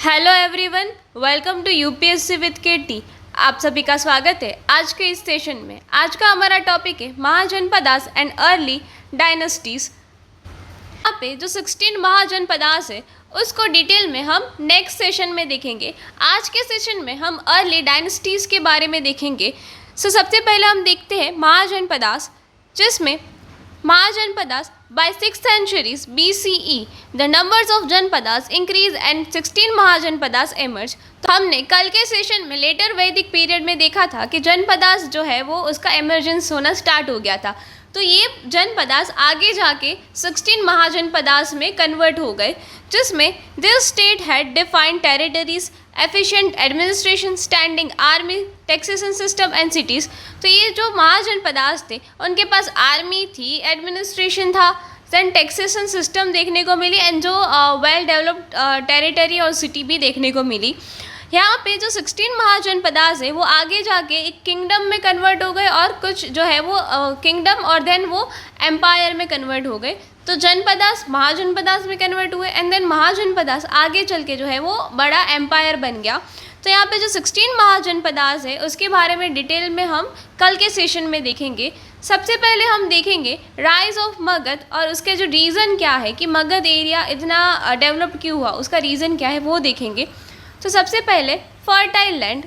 Hello everyone, welcome to UPSC with KT. आप सभी का स्वागत है आज के इस सेशन में। आज का हमारा टॉपिक है महाजनपदास एंड अर्ली डायनेस्टीज। यहाँ पे जो 16 महाजनपदास है उसको डिटेल में हम नेक्स्ट सेशन में देखेंगे। आज के सेशन में हम अर्ली डायनेस्टीज के बारे में देखेंगे। सबसे पहले हम देखते हैं महाजनपदास, जिसमें mahajanapadas by 6th centuries BCE the numbers of Janapadas increase and 16 mahajanapadas emerge। तो हमने कल के सेशन में लेटर वैदिक पीरियड में देखा था कि जनपदास जो है वो उसका एमर्जेंस होना स्टार्ट हो गया था। तो ये जनपदास आगे जाके 16 महाजनपदास में कन्वर्ट हो गए, जिसमें this state had defined territories, efficient administration, standing army, taxation system and cities. तो ये जो महाजनपदास थे उनके पास आर्मी थी, एडमिनिस्ट्रेशन था, देन टैक्सेशन सिस्टम देखने को मिली एंड जो वेल डेवलप्ड टेरिटरी और सिटी भी देखने को मिली। यहाँ पे जो 16 महाजनपदास है वो आगे जाके एक किंगडम में कन्वर्ट हो गए और कुछ जो है वो किंगडम और देन वो एम्पायर में कन्वर्ट हो गए। तो जनपदास महाजनपदास में कन्वर्ट हुए एंड देन महाजनपदास आगे चल के जो है वो बड़ा एम्पायर बन गया। तो यहाँ पे जो 16 महाजनपदास है उसके बारे में डिटेल में हम कल के सेशन में देखेंगे। सबसे पहले हम देखेंगे राइज ऑफ मगध और उसके जो रीज़न क्या है कि मगध एरिया इतना डेवलप क्यों हुआ, उसका रीज़न क्या है वो देखेंगे। तो सबसे पहले फर्टाइल लैंड।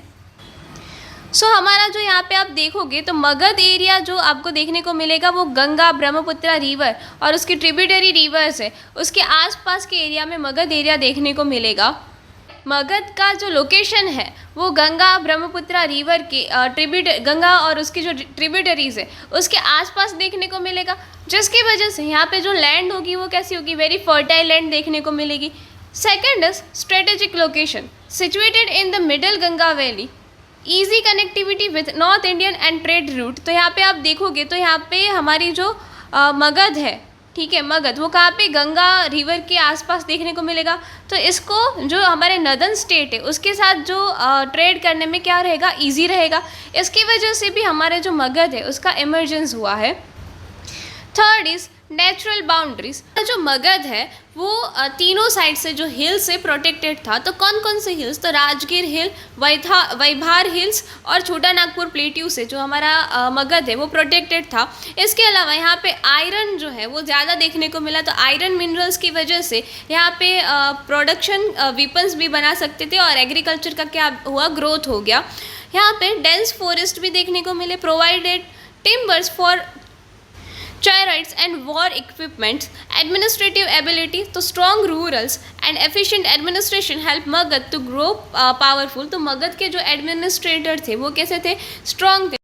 हमारा जो यहाँ पे आप देखोगे तो मगध एरिया जो आपको देखने को मिलेगा वो गंगा, ब्रह्मपुत्र रिवर और उसकी ट्रिब्यूटरी रिवर्स है, उसके आसपास के एरिया में मगध एरिया देखने को मिलेगा। मगध का जो लोकेशन है वो गंगा ब्रह्मपुत्र रिवर के गंगा और उसकी जो ट्रिब्यूटरीज है उसके आसपास देखने को मिलेगा, जिसकी वजह से यहाँ पे जो लैंड होगी वो कैसी होगी, वेरी फर्टाइल लैंड देखने को मिलेगी। Second is strategic location, situated in the middle Ganga valley, easy connectivity with north Indian and trade route. तो यहाँ पे आप देखोगे तो यहाँ पे हमारी जो मगध है, ठीक है, मगध वो कहाँ पे, गंगा रिवर के आसपास देखने को मिलेगा। तो इसको जो हमारे नदर्न स्टेट है उसके साथ जो ट्रेड करने में क्या रहेगा, इजी रहेगा। इसकी वजह से भी हमारे जो मगध है उसका इमरजेंस हुआ है। Third is natural boundaries. जो मगध है वो तीनों साइड से जो हिल से प्रोटेक्टेड था। तो कौन कौन से हिल्स, तो राजगीर हिल, वैभार हिल्स और छोटा नागपुर प्लेट्यू से जो हमारा मगध है वो प्रोटेक्टेड था। इसके अलावा यहाँ पे आयरन जो है वो ज़्यादा देखने को मिला। तो आयरन मिनरल्स की वजह से यहाँ पे प्रोडक्शन वेपन्स भी बना सकते थे और एग्रीकल्चर का क्या हुआ, ग्रोथ हो गया। यहाँ पे डेंस फॉरेस्ट भी देखने को मिले, provided timbers for chariots and war equipments, administrative ability, तो strong rurals and efficient administration help Magadh to grow powerful। तो मगध के जो एडमिनिस्ट्रेटर थे वो कैसे थे, स्ट्रॉन्ग थे।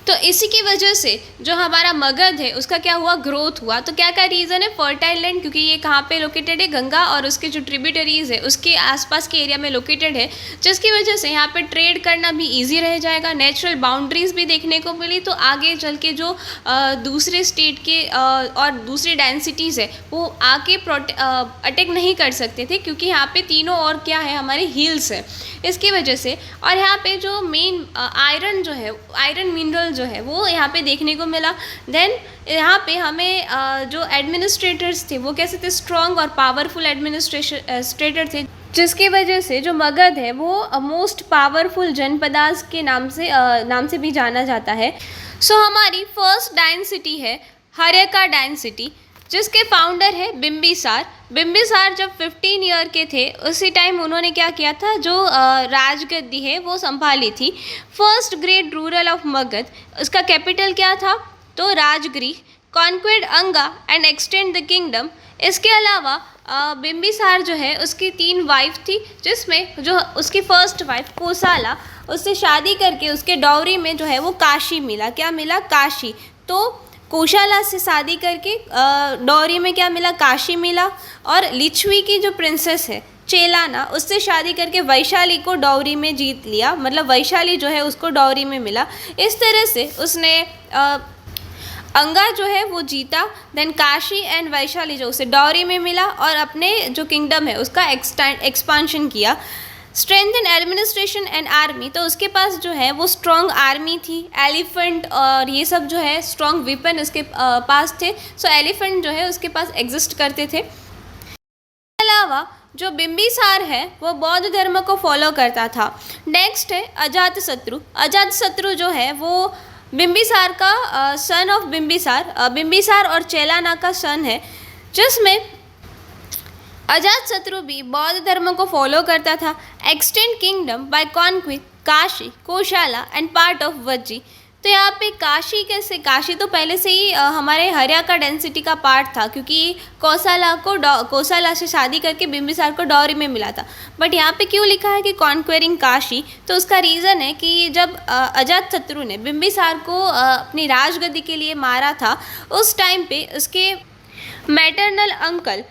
तो इसी की वजह से जो हमारा मगध है उसका क्या हुआ, ग्रोथ हुआ। तो क्या क्या रीज़न है, फर्टाइल लैंड, क्योंकि ये कहाँ पे लोकेटेड है, गंगा और उसके जो ट्रिब्यूटरीज है उसके आसपास के एरिया में लोकेटेड है, जिसकी वजह से यहाँ पे ट्रेड करना भी इजी रह जाएगा। नेचुरल बाउंड्रीज भी देखने को मिली, तो आगे चल के जो दूसरे स्टेट के और दूसरी डेंसिटीज़ है वो आके अटैक नहीं कर सकते थे, क्योंकि यहाँ पे तीनों और क्या है, हमारे हिल्स है, इसकी वजह से। और यहाँ पे जो मेन आयरन जो है, आयरन मिनरल जो है वो यहाँ पे देखने को मिला। देन यहाँ पे हमें जो एडमिनिस्ट्रेटर्स थे वो कैसे थे, स्ट्रॉन्ग और पावरफुल एडमिनिस्ट्रेटर थे, जिसकी वजह से जो मगध है वो मोस्ट पावरफुल जनपदास के नाम से भी जाना जाता है। हमारी फर्स्ट डायन सिटी है हर्यका डायन सिटी, जिसके फाउंडर है बिम्बिसार। बिम्बिसार जब 15 ईयर के थे उसी टाइम उन्होंने क्या किया था, जो राजगद्दी है वो संभाली थी। First great rural of Magadh, उसका कैपिटल क्या था, तो राजगृह, कॉन्क्वेड अंगा एंड एक्सटेंड द किंगडम। इसके अलावा बिम्बिसार जो है उसकी 3 वाइफ थी, जिसमें जो उसकी फर्स्ट वाइफ कोसाला, उससे शादी करके उसके डॉवरी में जो है वो काशी मिला। क्या मिला, काशी। तो कोशाला से शादी करके डॉरी में क्या मिला, काशी मिला। और लिच्छवी की जो प्रिंसेस है चेलाना, उससे शादी करके वैशाली को डॉरी में जीत लिया, मतलब वैशाली जो है उसको डॉरी में मिला। इस तरह से उसने अंगा जो है वो जीता, देन काशी एंड वैशाली जो उसे डॉरी में मिला और अपने जो किंगडम है उसका एक्सपांशन किया। Strength in administration and army, तो उसके पास जो है वो स्ट्रॉन्ग आर्मी थी, एलिफेंट और ये सब जो है स्ट्रॉन्ग वेपन उसके पास थे। एलिफेंट जो है उसके पास एग्जिस्ट करते थे। अलावा जो बिंबिसार है वो बौद्ध धर्म को फॉलो करता था। नेक्स्ट है अजातशत्रु। अजातशत्रु जो है वो बिंबिसार का सन ऑफ बिंबिसार और चेलाना का सन है, जिसमें अजातशत्रु भी बौद्ध धर्म को फॉलो करता था। Extend kingdom by conquest Kashi, Kosala and part of Vajji. तो यहाँ पे काशी तो पहले से ही हमारे हर्या का डेंसिटी का पार्ट था, क्योंकि कोसाला से शादी करके बिंबिसार को डॉरी में मिला था। बट यहाँ पे क्यों लिखा है कि कॉन्क्वेरिंग काशी? तो उसका रीज़न है कि जब अजातशत्रु ने बिंबिसार को अपनी राजगद्दी के लिए मारा था, उस टाइम पे उसके मैटरनल अंकल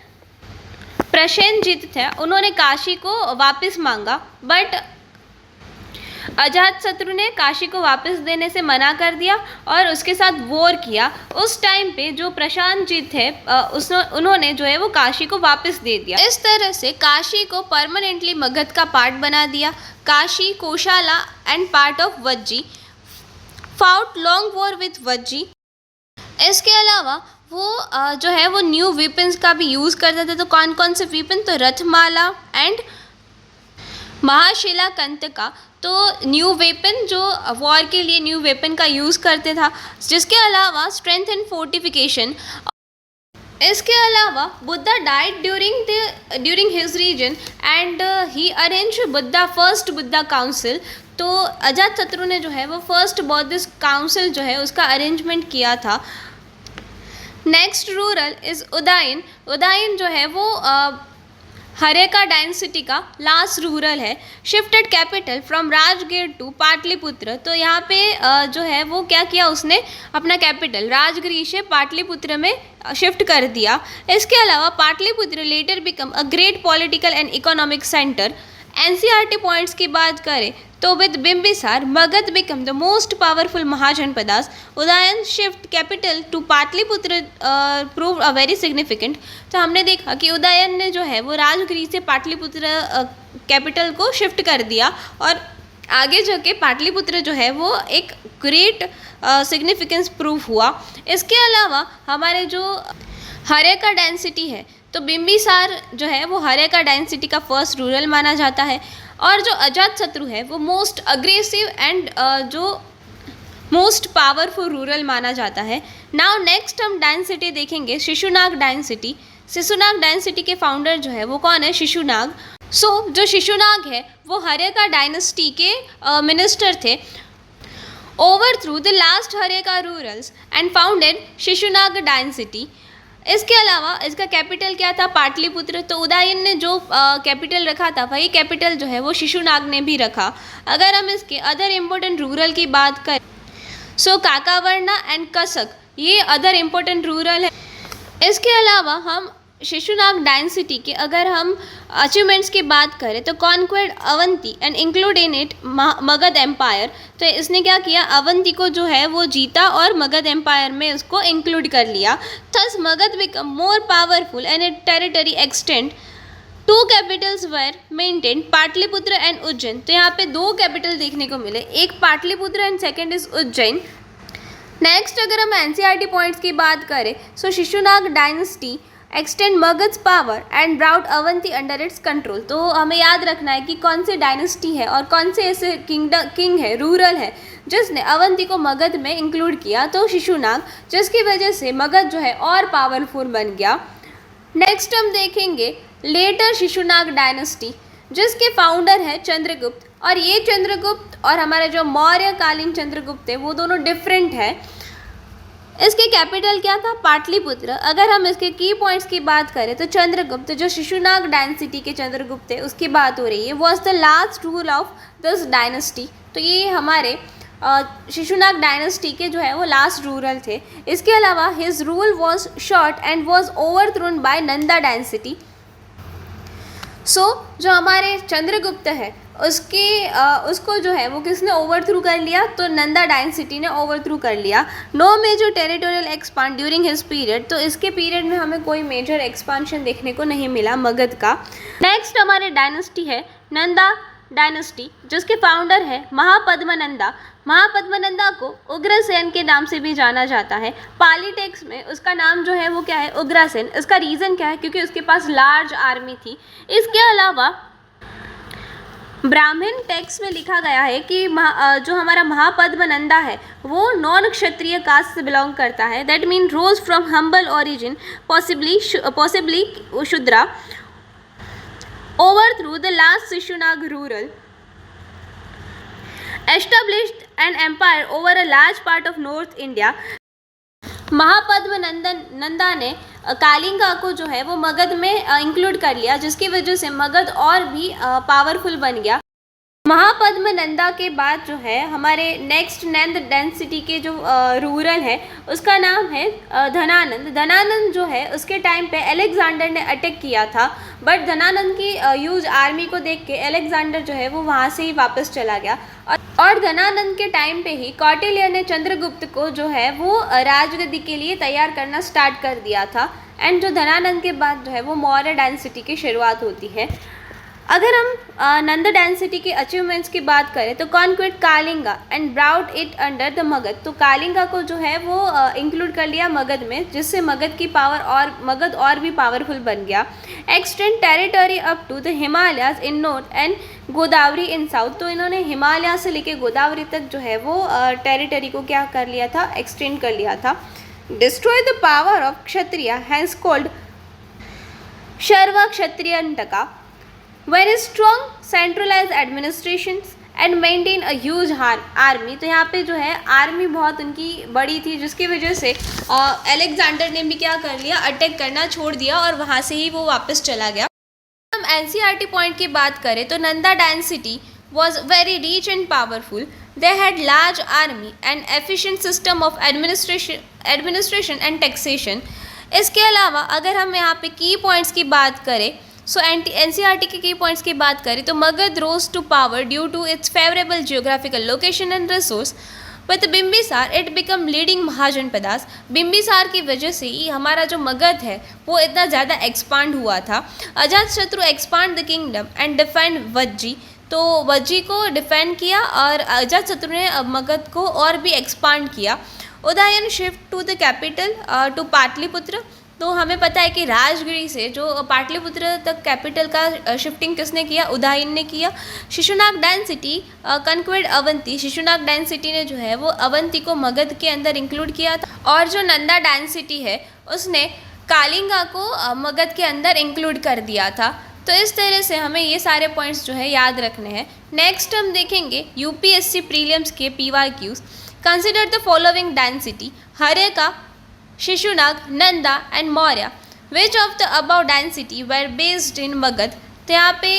प्रसेनजीत थे, उन्होंने काशी को वापस मांगा। बट अजातशत्रु ने काशी को वापस देने से मना कर दिया और उसके साथ वॉर किया। उस टाइम पे जो प्रसेनजीत थे उन्होंने जो है वो काशी को वापस दे दिया। इस तरह से काशी को परमानेंटली मगध का पार्ट बना दिया। Kashi, Kosala and part of Vajji fought long war with Vajji. इसके अलावा वो जो है वो न्यू वेपन्स का भी यूज़ करते थे। तो कौन कौन से वेपन? तो रथमाला एंड महाशिला कंतका। तो न्यू वेपन जो वॉर के लिए न्यू वेपन का यूज़ करते था। जिसके अलावा स्ट्रेंथ एंड फोर्टिफिकेशन। इसके अलावा Buddha died during his reign and he arrange first Buddha council. तो अजातशत्रु ने जो है वो फर्स्ट बौद्धिस्ट काउंसिल जो है उसका अरेंजमेंट किया था। Next ruler is Udayan. Udayan जो है वो हर्यका डायनेस्टी का लास्ट रूरल है। Shifted capital from Rajgir to Pataliputra. तो यहाँ पे जो है वो क्या किया, उसने अपना कैपिटल राजगीर से पाटलिपुत्र में शिफ्ट कर दिया। इसके अलावा Pataliputra later become a great political and economic centre. NCERT points की बात करें तो with Bimbisara Magadha become the most powerful mahajanapadas. Udayan shift capital to Pataliputra prove a very significant. तो हमने देखा कि उदयन ने जो है वो राजगीर से पाटलिपुत्र कैपिटल को शिफ्ट कर दिया और आगे जाके पाटलिपुत्र जो है वो एक ग्रेट सिग्निफिकेंस प्रूव हुआ। इसके अलावा हमारे जो हर्यका डेंसिटी है, तो बिंबिसार जो है वो हर्यका डेंसिटी का फर्स्ट रूरल माना जाता है। और जो अजातशत्रु है वो मोस्ट अग्रेसिव एंड जो मोस्ट पावरफुल रूरल माना जाता है। नाउ नेक्स्ट हम डेंसिटी देखेंगे, शिशुनाग डेंसिटी। शिशुनाग डेंसिटी के फाउंडर जो है वो कौन है? शिशुनाग। जो शिशुनाग है वो हर्यका डायनेस्टी के मिनिस्टर थे। Overthrew the last Haryanka rulers and founded Shishunaga dynasty. इसके अलावा इसका कैपिटल क्या था? पाटलिपुत्र। तो उदयन ने जो कैपिटल रखा था वही कैपिटल जो है वो शिशुनाग ने भी रखा। अगर हम इसके अदर इम्पोर्टेंट रूरल की बात करें, काकावर्णा एंड कसक, ये अदर इम्पोर्टेंट रूरल है। इसके अलावा हम शिशुनाग डायनेस्टी के अगर हम अचीवमेंट्स की बात करें तो conquered Avanti and include in it Magadha empire. तो इसने क्या किया? अवंती को जो है वो जीता और मगध एम्पायर में उसको इंक्लूड कर लिया। Thus Magadha become more powerful and it territory extend. Two capitals were maintain, Pataliputra and Ujjain. तो यहाँ पे दो कैपिटल देखने को मिले, एक Pataliputra and second is Ujjain. Next अगर हम एनसीईआरटी पॉइंट्स की बात करें Shishunaga dynasty extend Magadha power and brought Avanti under its control. तो हमें याद रखना है कि कौन से डायनेस्टी है और कौन से ऐसे किंग है, रूरल है, जिसने अवंती को मगध में इंक्लूड किया। तो शिशुनाग, जिसकी वजह से मगध जो है और पावरफुल बन गया। नेक्स्ट हम देखेंगे लेटर शिशुनाग डायनेस्टी, जिसके फाउंडर है चंद्रगुप्त। और ये चंद्रगुप्त और हमारे जो मौर्यकालीन चंद्रगुप्त थे वो दोनों डिफरेंट है। इसके कैपिटल क्या था? पाटलिपुत्र। अगर हम इसके की पॉइंट्स की बात करें तो चंद्रगुप्त, जो शिशुनाग डायनेस्टी के चंद्रगुप्त थे उसकी बात हो रही है, was the last rule of this dynasty. तो ये हमारे शिशुनाग डायनेस्टी के जो है वो लास्ट रूरल थे। इसके अलावा his rule was short and was overthrown by Nanda dynasty. जो हमारे चंद्रगुप्त है उसको जो है वो किसने ओवरथ्रू कर लिया? तो नंदा डायनेस्टी ने ओवरथ्रू कर लिया। No major territorial expand during his period. तो इसके पीरियड में हमें कोई मेजर एक्सपांशन देखने को नहीं मिला मगध का। नेक्स्ट हमारे डायनेस्टी है नंदा डायनेस्टी, जिसके फाउंडर है महापद्मनंदा। महापद्मनंदा को उग्रसेन के नाम से भी जाना जाता है। पाली टेक्स्ट में उसका नाम जो है वो क्या है, उग्रसेन। इसका रीज़न क्या है, क्योंकि उसके पास लार्ज आर्मी थी। इसके अलावा ब्राह्मण टेक्स्ट में लिखा गया है कि जो हमारा महापद्मनंदा है वो नॉन क्षत्रिय कास्ट से बिलोंग करता है। That mean rose from humble origin, possibly Shudra, overthrew the last Shishunag ruler, established an empire over a large part of North India. महापद्मनंदा ने कालिंगा को जो है वो मगध में इंक्लूड कर लिया, जिसकी वजह से मगध और भी पावरफुल बन गया। महापद्मनंदा के बाद जो है हमारे नेक्स्ट नंद डेंसिटी के जो रूरल है उसका नाम है धनानंद। धनानंद जो है उसके टाइम पे अलेक्जेंडर ने अटैक किया था, बट धनानंद की ह्यूज आर्मी को देख के अलेक्जेंडर जो है वो वहाँ से ही वापस चला गया। और धनानंद के टाइम पे ही कौटिल्य ने चंद्रगुप्त को जो है वो राजगद्दी के लिए तैयार करना स्टार्ट कर दिया था। एंड जो धनानंद के बाद जो है वो मौर्य डायनेस्टी की शुरुआत होती है। अगर हम नंद डायनेस्टी के अचीवमेंट्स की बात करें तो conquered Kalinga and brought it under the Magadha. तो कालिंगा को जो है वो इंक्लूड कर लिया मगध में, जिससे मगध और भी पावरफुल बन गया। Extend territory up to the Himalayas in north and Godavari in south. तो इन्होंने हिमालय से लेके गोदावरी तक जो है वो टेरिटरी को क्या कर लिया था, एक्सटेंड कर लिया था। Destroy the power of Kshatriya, hence called Sarva Kshatrantaka. Very strong centralise administrations and maintain a huge army. तो यहाँ पे जो है आर्मी बहुत उनकी बड़ी थी, जिसकी वजह से अलेक्जेंडर ने भी क्या कर लिया, अटैक करना छोड़ दिया और वहाँ से ही वो वापस चला गया। हम एनसीईआरटी पॉइंट की बात करें तो Nanda dynasty was very rich and powerful. They had large army and efficient system of administration and taxation. इसके अलावा अगर हम यहाँ पे की पॉइंट्स की बात करें, सो एनसीईआरटी के की पॉइंट्स की बात करें तो Magadha rose to power due to its favourable geographical location and resource. With Bimbisara it become leading Mahajanapadas. Bimbisara की वजह से ही हमारा जो मगध है वो इतना ज़्यादा एक्सपांड हुआ था। Ajatashatru expand the kingdom and defend Vajji. तो वज्जी को डिफेंड किया और अजातशत्रु ने मगध को और भी एक्सपांड किया। Udayan shift to the capital to Pataliputra. तो हमें पता है कि राजगिरी से जो पाटलिपुत्र तक कैपिटल का शिफ्टिंग किसने किया, उदयन ने किया। शिशुनाग डायनेस्टी कन्क्वेड अवंती। शिशुनाग डायनेस्टी ने जो है वो अवंती को मगध के अंदर इंक्लूड किया था। और जो नंदा डायनेस्टी है उसने कालिंगा को मगध के अंदर इंक्लूड कर दिया था। तो इस तरह से हमें ये सारे पॉइंट्स जो है याद रखने हैं। नेक्स्ट हम देखेंगे यूपीएससी प्रीलिम्स के PYQs। Consider the following dynasty, Haryanka, Shishunaga, Nanda and Maurya. Which of the above dynasty were based in Magadha. तो यहाँ पे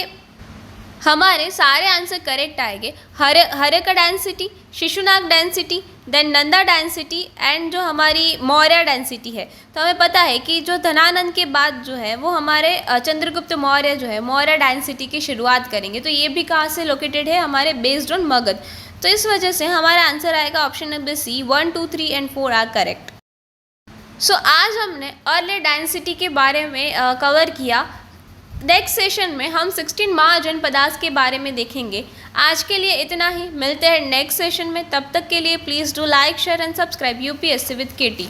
हमारे सारे आंसर करेक्ट आएंगे। Haryanka dynasty, Shishunaga dynasty, then Nanda dynasty and जो हमारी मौर्य डायनेस्टी है। तो हमें पता है कि जो धनानंद के बाद जो है वो हमारे चंद्रगुप्त मौर्य जो है मौर्य डायनेस्टी की शुरुआत करेंगे। तो ये भी कहाँ से लोकेटेड है, हमारे बेस्ड ऑन मगध। तो इस वजह से हमारा आंसर आएगा option number C. 1, 2, 3 and 4 are correct. So आज हमने अर्ली डायनेस्टी के बारे में कवर किया। नेक्स्ट सेशन में हम 16 महाजनपदास के बारे में देखेंगे। आज के लिए इतना ही, मिलते हैं नेक्स्ट सेशन में। तब तक के लिए please do like, share and subscribe UPSC with KT।